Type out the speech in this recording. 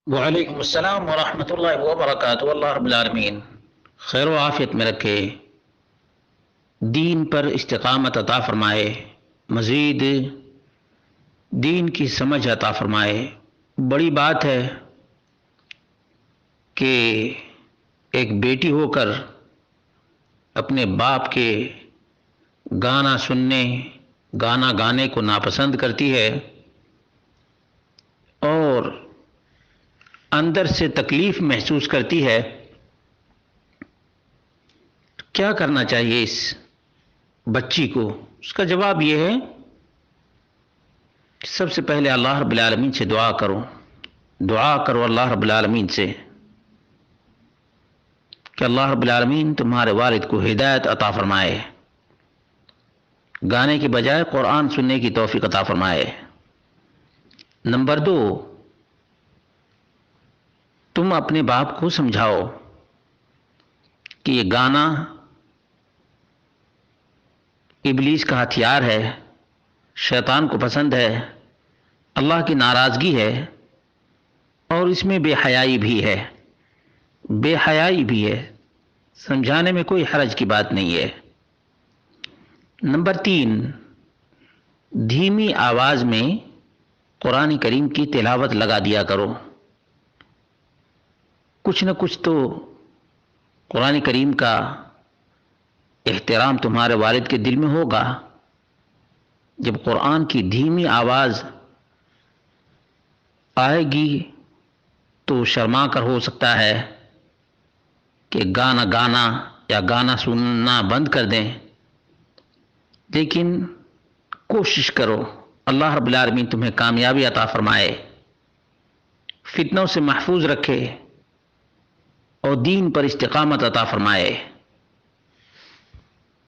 وعلیکم السلام ورحمۃ اللہ وبرکاتہ۔ اللہ رب العالمین خیر و عافیت میں رکھے، دین پر استقامت عطا فرمائے، مزید دین کی سمجھ عطا فرمائے۔ بڑی بات ہے کہ ایک بیٹی ہو کر اپنے باپ کے گانا سننے، گانا گانے کو ناپسند کرتی ہے اور اندر سے تکلیف محسوس کرتی ہے۔ کیا کرنا چاہیے اس بچی کو؟ اس کا جواب یہ ہے کہ سب سے پہلے اللہ رب العالمین سے دعا کرو اللہ رب العالمین سے کہ اللہ رب العالمین تمہارے والد کو ہدایت عطا فرمائے، گانے کے بجائے قرآن سننے کی توفیق عطا فرمائے۔ نمبر 2، تم اپنے باپ کو سمجھاؤ کہ یہ گانا ابلیس کا ہتھیار ہے، شیطان کو پسند ہے، اللہ کی ناراضگی ہے اور اس میں بے حیائی بھی ہے۔ سمجھانے میں کوئی حرج کی بات نہیں ہے۔ نمبر 3، دھیمی آواز میں قرآن کریم کی تلاوت لگا دیا کرو۔ کچھ نہ کچھ تو قرآن کریم کا احترام تمہارے والد کے دل میں ہوگا۔ جب قرآن کی دھیمی آواز آئے گی تو شرما کر ہو سکتا ہے کہ گانا یا گانا سننا بند کر دیں، لیکن کوشش کرو اللہ رب العالمین تمہیں کامیابی عطا فرمائے، فتنوں سے محفوظ رکھے اور دین پر استقامت عطا فرمائے۔